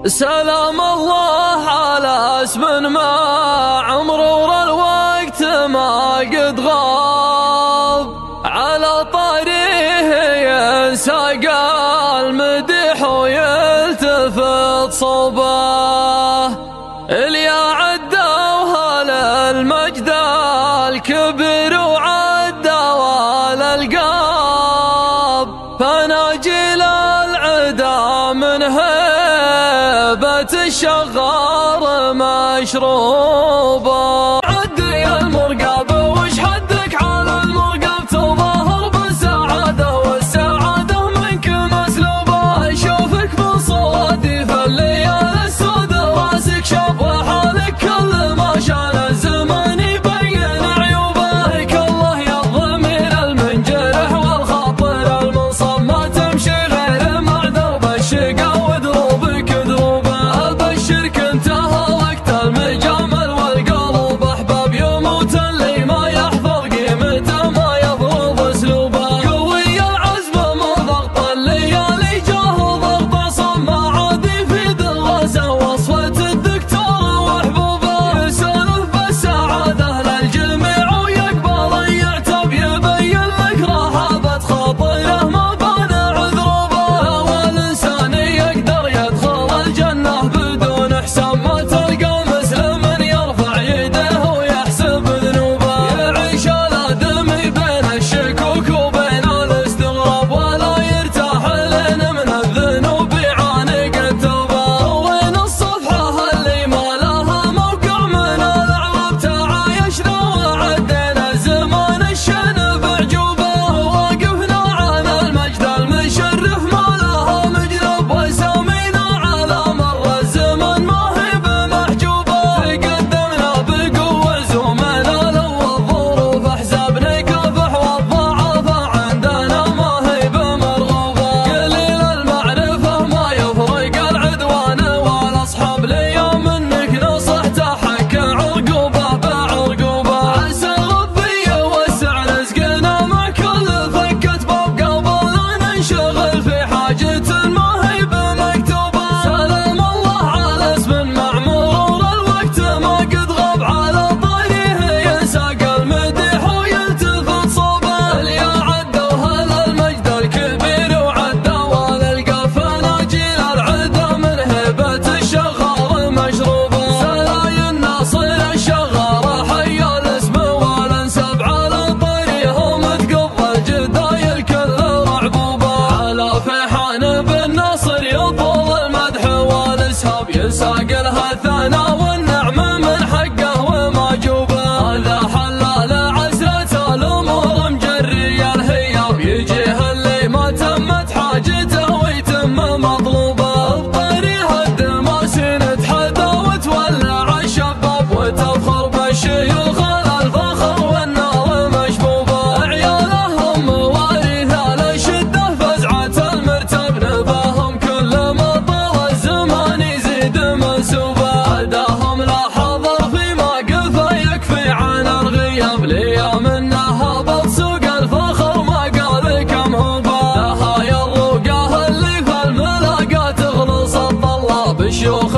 سلام الله على اسم ما عمره الوقت ما قد غاب، على طريه ينساق المدح ويلتفت صوبه. اليا عدوها للمجد الكبير وعدوا الألقاب، فناجل العدا من هيبة الشغار مشروبه. عدي المرقب وش حدك على المرقب، تظاهر بالسعادة والسعادة منك مسلوبة. اشوفك بصوادي في الليالي السود، راسك شاب وحالك كل ما شان الزمان يبين عيوبه. لك الله يا الضمير المنجرح والخاطر المنصب، ما تمشي غير مع درب الشقا ودروبك دروبه. ابشرك انتهى وقت المجامل والقلب احباب، يموت اللي ما يحفظ قيمته ما يفرض اسلوبه. قوي العزم من ضغط الليالي جاه ضغط صم، عادي في دراسه وصفه الدكتور وحبوبه. يسولف بالسعاده للجميع ويقبل يعتب، يبين لك رهابه خاطره ما بان عذروبه. والانسان يقدر يدخل الجنه بدون حساب، ما تلقى مسلم يرفع يده ويحسب ذنوبه. يعيش الادمي بين الشكوك وبين الاستغراب، ولا يرتاح لين من الذنوب يعانق التوبه. وين الصفحه اللي ما لها موقع من الاعراب، تعايشنا وعدينا زمان الشن بعجوبه. وقفنا على المجد المشرف ما لها مجرب، وسامينا على مر الزمن ما هي بمحجوبه. تقدمنا بقوه زمنا لو الظروف احزاب، نكافح والضعف عندنا ما هي بمرغوبه. قليل المعرفه ما يفرق العدوان والاصحاب، ليوم منك نصحت حك عرقوبه بعرقوبه. عسى ربي يوسع رزقنا مع كل فكه باب، قبل لا ننشغل في حاجه ما هي بمكتوبه. سلام الله على اسم معمور الوقت ما قد غاب، على طريه ينساق المدح ويلتفت صوبه. اليا عدوها للمجد الكبير وعدوا الألقاب، فناجيل العدا من هيبة الشغار مشروبه. سلاي الناصر الشغار حي الاسم والانساب، على طريهم تقضى الجدايل كل رعبوبه. على فيحان بالناصر يطول المدح والاسهاب، ينساق لها الثناء والنعم من حقه وما جوبه. هذا حلال عسرة الامور مجري الهياب، يجيه اللي ما تمت حاجته ويتم مطلوبه. بطريق الدماسين تحدى وتولع الشباب، وتفخر بالشيوخ الفخر والنار مشبوبه. عيالهم مواريث للشده فزعه المرتب، نباهم كل ما طال الزمان يزيد منسوبه. هداهم لا حضر في موقفه يكفي عن الغياب، ليوم انها بسوق الفخر ما قال كم هوبه. لها يا الرقاه اللي في الملاقات تخلص الطلاب، الشيوخ